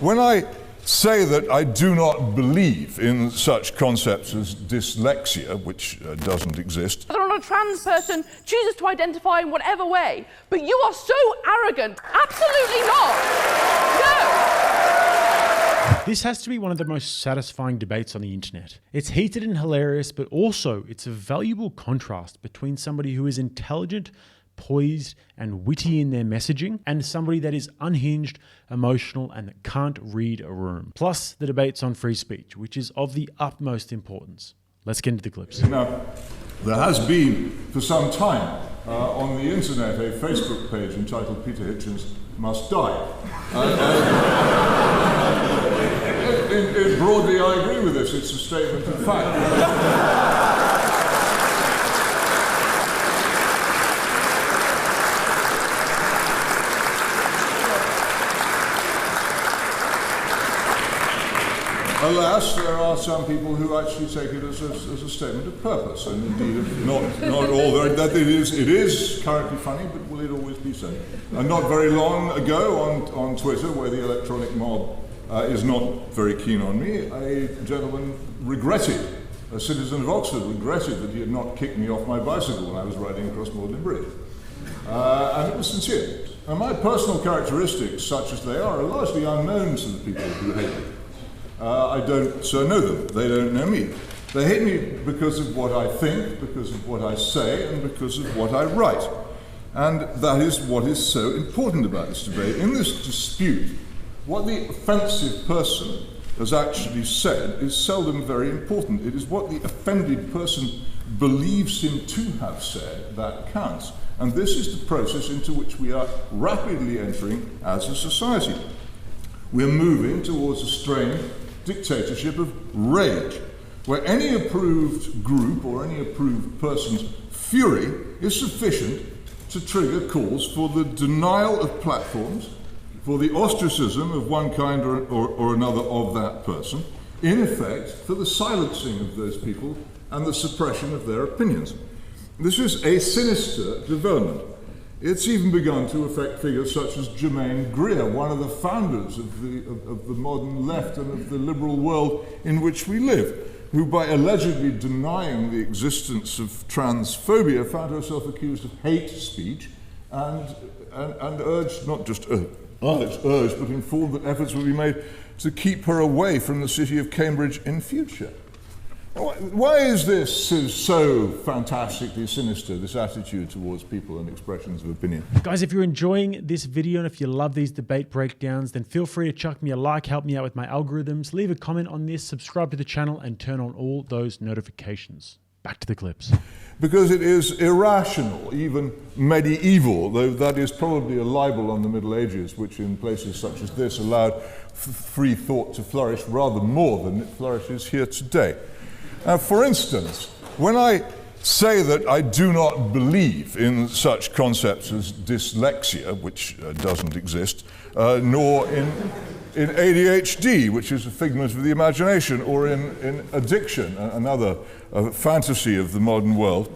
When I say that I do not believe in such concepts as dyslexia, which doesn't exist. Whether or not a trans person chooses to identify in whatever way, but you are so arrogant. Absolutely not. No. This has to be one of the most satisfying debates on the internet. It's heated and hilarious, but also it's a valuable contrast between somebody who is intelligent, poised and witty in their messaging, and somebody that is unhinged, emotional, and that can't read a room. Plus the debates on free speech, which is of the utmost importance. Let's get into the clips. Now, there has been for some time on the internet a Facebook page entitled Peter Hitchens Must Die. Broadly, I agree with this. It's a statement of fact. Alas, there are some people who actually take it as a statement of purpose, and indeed not all very. That it is currently funny, but will it always be so? And not very long ago on Twitter, where the electronic mob is not very keen on me, a gentleman regretted, a citizen of Oxford regretted that he had not kicked me off my bicycle when I was riding across Magdalen Bridge, and it was sincere. And my personal characteristics, such as they are largely unknown to the people who hate me. I don't know them. They don't know me. They hate me because of what I think, because of what I say, and because of what I write. And that is what is so important about this debate. In this dispute, what the offensive person has actually said is seldom very important. It is what the offended person believes him to have said that counts. And this is the process into which we are rapidly entering as a society. We're moving towards a strained dictatorship of rage, where any approved group or any approved person's fury is sufficient to trigger calls for the denial of platforms, for the ostracism of one kind or another of that person, in effect, for the silencing of those people and the suppression of their opinions. This is a sinister development. It's even begun to affect figures such as Germaine Greer, one of the founders of the modern left and of the liberal world in which we live, who by allegedly denying the existence of transphobia found herself accused of hate speech and urged, not just urged, but informed that efforts would be made to keep her away from the city of Cambridge in future. Why is this so fantastically sinister, this attitude towards people and expressions of opinion? Guys, if you're enjoying this video and if you love these debate breakdowns, then feel free to chuck me a like, help me out with my algorithms, leave a comment on this, subscribe to the channel, and turn on all those notifications. Back to the clips. Because it is irrational, even medieval, though that is probably a libel on the Middle Ages, which in places such as this allowed free thought to flourish rather more than it flourishes here today. For instance, when I say that I do not believe in such concepts as dyslexia, which doesn't exist, nor in ADHD, which is a figment of the imagination, or in addiction, another fantasy of the modern world,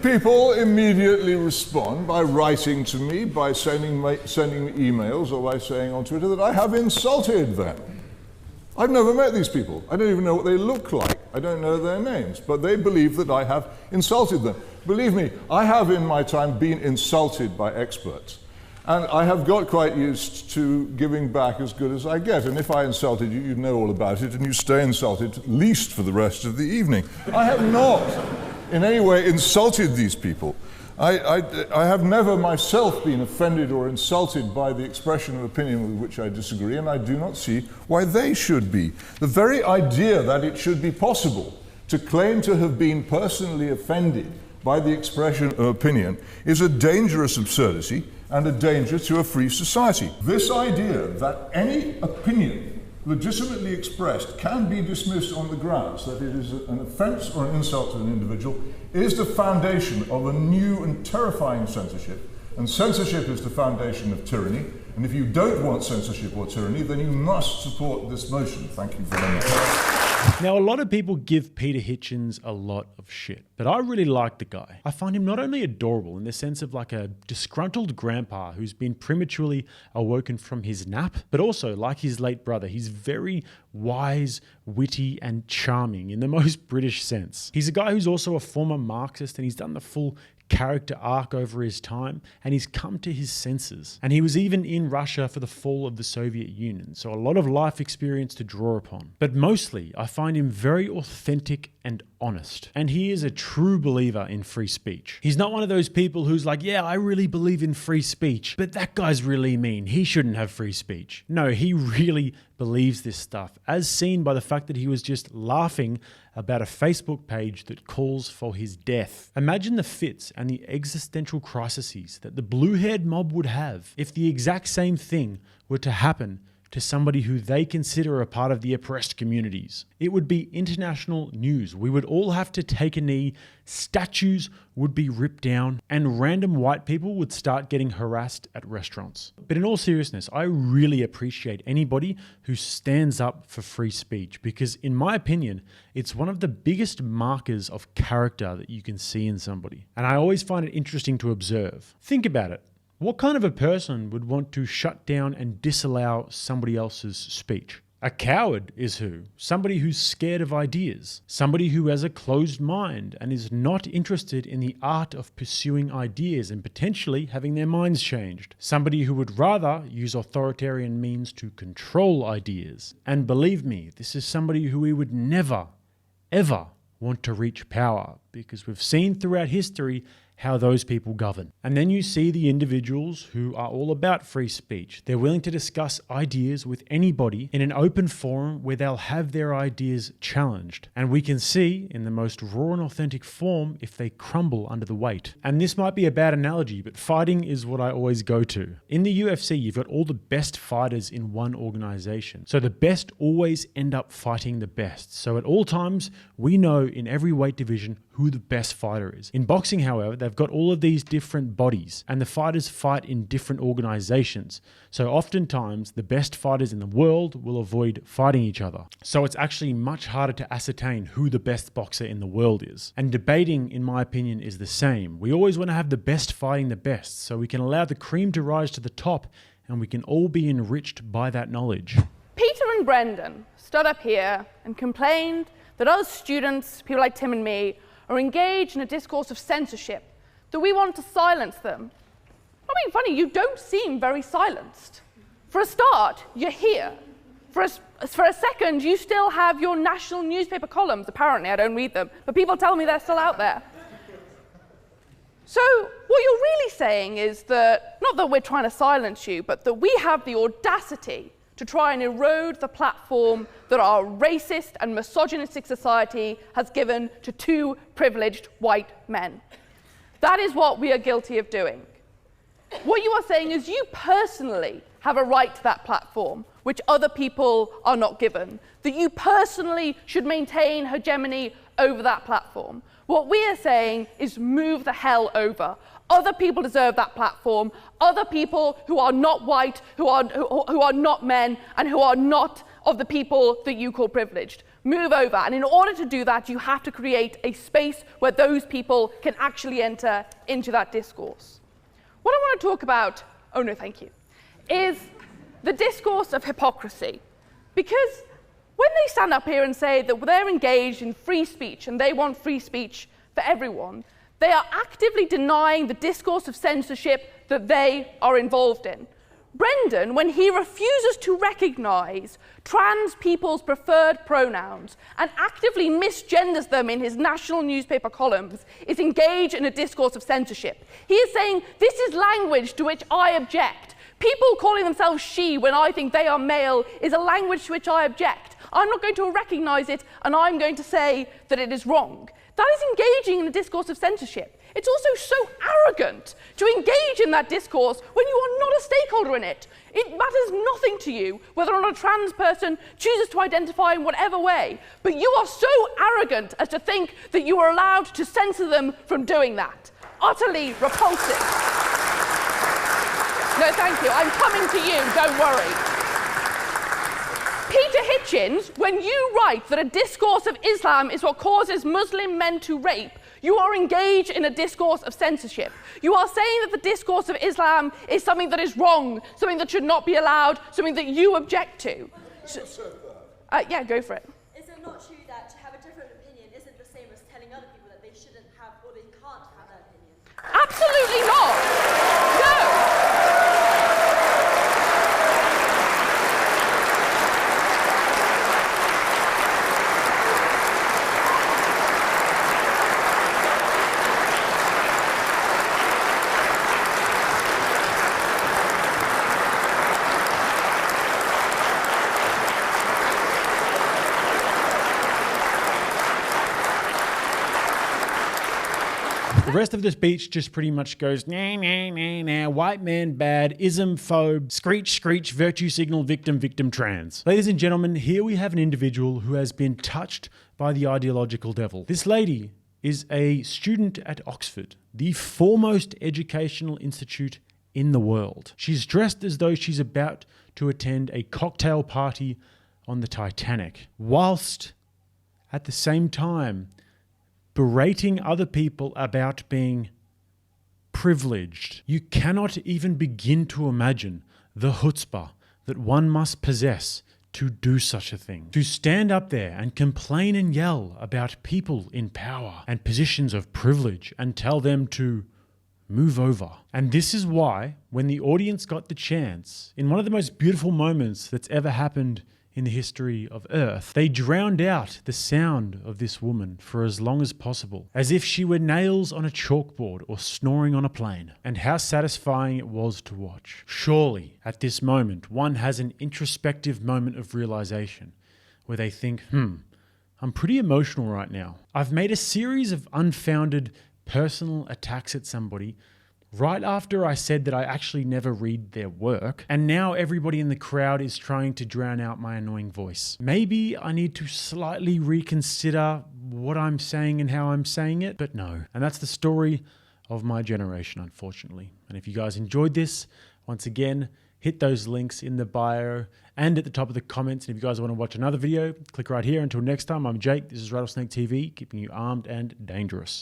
people immediately respond by writing to me, by sending me emails, or by saying on Twitter that I have insulted them. I've never met these people. I don't even know what they look like. I don't know their names, but they believe that I have insulted them. Believe me, I have in my time been insulted by experts, and I have got quite used to giving back as good as I get. And if I insulted you, you'd know all about it, and you stay insulted at least for the rest of the evening. I have not in any way insulted these people. I have never myself been offended or insulted by the expression of opinion with which I disagree, and I do not see why they should be. The very idea that it should be possible to claim to have been personally offended by the expression of opinion is a dangerous absurdity and a danger to a free society. This idea that any opinion legitimately expressed can be dismissed on the grounds that it is an offence or an insult to an individual is the foundation of a new and terrifying censorship. And censorship is the foundation of tyranny. And if you don't want censorship or tyranny, then you must support this motion. Thank you very much. Now, a lot of people give Peter Hitchens a lot of shit, but I really like the guy. I find him not only adorable in the sense of like a disgruntled grandpa who's been prematurely awoken from his nap, but also, like his late brother, he's very wise, witty, and charming in the most British sense. He's a guy who's also a former Marxist, and he's done the full character arc over his time, and he's come to his senses. And he was even in Russia for the fall of the Soviet Union, so a lot of life experience to draw upon. But mostly, I find him very authentic and honest. And he is a true believer in free speech. He's not one of those people who's like, yeah, I really believe in free speech, but that guy's really mean. He shouldn't have free speech. No, he really believes this stuff, as seen by the fact that he was just laughing about a Facebook page that calls for his death. Imagine the fits and the existential crises that the blue-haired mob would have if the exact same thing were to happen to somebody who they consider a part of the oppressed communities. It would be international news. We would all have to take a knee, statues would be ripped down, and random white people would start getting harassed at restaurants. But in all seriousness, I really appreciate anybody who stands up for free speech, because in my opinion, it's one of the biggest markers of character that you can see in somebody. And I always find it interesting to observe. Think about it. What kind of a person would want to shut down and disallow somebody else's speech? A coward is who? Somebody who's scared of ideas. Somebody who has a closed mind and is not interested in the art of pursuing ideas and potentially having their minds changed. Somebody who would rather use authoritarian means to control ideas. And believe me, this is somebody who we would never, ever want to reach power, because we've seen throughout history how those people govern. And then you see the individuals who are all about free speech. They're willing to discuss ideas with anybody in an open forum where they'll have their ideas challenged. And we can see in the most raw and authentic form if they crumble under the weight. And this might be a bad analogy, but fighting is what I always go to. In the UFC, you've got all the best fighters in one organization. So the best always end up fighting the best. So at all times, we know in every weight division who the best fighter is. In boxing, however, they've got all of these different bodies, and the fighters fight in different organizations. So oftentimes, the best fighters in the world will avoid fighting each other. So it's actually much harder to ascertain who the best boxer in the world is. And debating, in my opinion, is the same. We always want to have the best fighting the best, so we can allow the cream to rise to the top, and we can all be enriched by that knowledge. Peter and Brendan stood up here and complained that us students, people like Tim and me, are engaged in a discourse of censorship, that we want to silence them. I mean, funny, you don't seem very silenced. For a start, you're here. For a second, you still have your national newspaper columns. Apparently, I don't read them, but people tell me they're still out there. So what you're really saying is that, not that we're trying to silence you, but that we have the audacity to try and erode the platform that our racist and misogynistic society has given to two privileged white men. That is what we are guilty of doing. What you are saying is you personally have a right to that platform, which other people are not given, that you personally should maintain hegemony over that platform. What we are saying is move the hell over. Other people deserve that platform. Other people who are not white, who are not men, and who are not of the people that you call privileged. Move over. And in order to do that, you have to create a space where those people can actually enter into that discourse. What I want to talk about, oh no, thank you, is the discourse of hypocrisy. Because when they stand up here and say that they're engaged in free speech and they want free speech for everyone, they are actively denying the discourse of censorship that they are involved in. Brendan, when he refuses to recognise trans people's preferred pronouns and actively misgenders them in his national newspaper columns, is engaged in a discourse of censorship. He is saying, this is language to which I object. People calling themselves she when I think they are male is a language to which I object. I'm not going to recognise it, and I'm going to say that it is wrong. That is engaging in a discourse of censorship. It's also so arrogant to engage in that discourse when you are not a stakeholder in it. It matters nothing to you whether or not a trans person chooses to identify in whatever way, but you are so arrogant as to think that you are allowed to censor them from doing that. Utterly repulsive. No, thank you. I'm coming to you, don't worry. Peter Hitchens, when you write that a discourse of Islam is what causes Muslim men to rape, you are engaged in a discourse of censorship. You are saying that the discourse of Islam is something that is wrong, something that should not be allowed, something that you object to. Yeah, go for it. Is it not true that to have a different opinion isn't the same as telling other people that they shouldn't have or they can't have that opinion? Absolutely not. No. The rest of the speech just pretty much goes, nah, nah, nah, nah, white man bad, ism phobe, screech, screech, virtue signal, victim, victim, trans. Ladies and gentlemen, here we have an individual who has been touched by the ideological devil. This lady is a student at Oxford, the foremost educational institute in the world. She's dressed as though she's about to attend a cocktail party on the Titanic, whilst at the same time berating other people about being privileged. You cannot even begin to imagine the chutzpah that one must possess to do such a thing. To stand up there and complain and yell about people in power and positions of privilege and tell them to move over. And this is why, when the audience got the chance, in one of the most beautiful moments that's ever happened in the history of Earth, they drowned out the sound of this woman for as long as possible, as if she were nails on a chalkboard or snoring on a plane. And how satisfying it was to watch. Surely, at this moment, one has an introspective moment of realization where they think, I'm pretty emotional right now. I've made a series of unfounded personal attacks at somebody right after I said that I actually never read their work, and now everybody in the crowd is trying to drown out my annoying voice. Maybe I need to slightly reconsider what I'm saying and how I'm saying it, but no. And that's the story of my generation, unfortunately. And if you guys enjoyed this, once again, hit those links in the bio and at the top of the comments. And if you guys want to watch another video, click right here. Until next time, I'm Jake. This is Rattlesnake TV, keeping you armed and dangerous.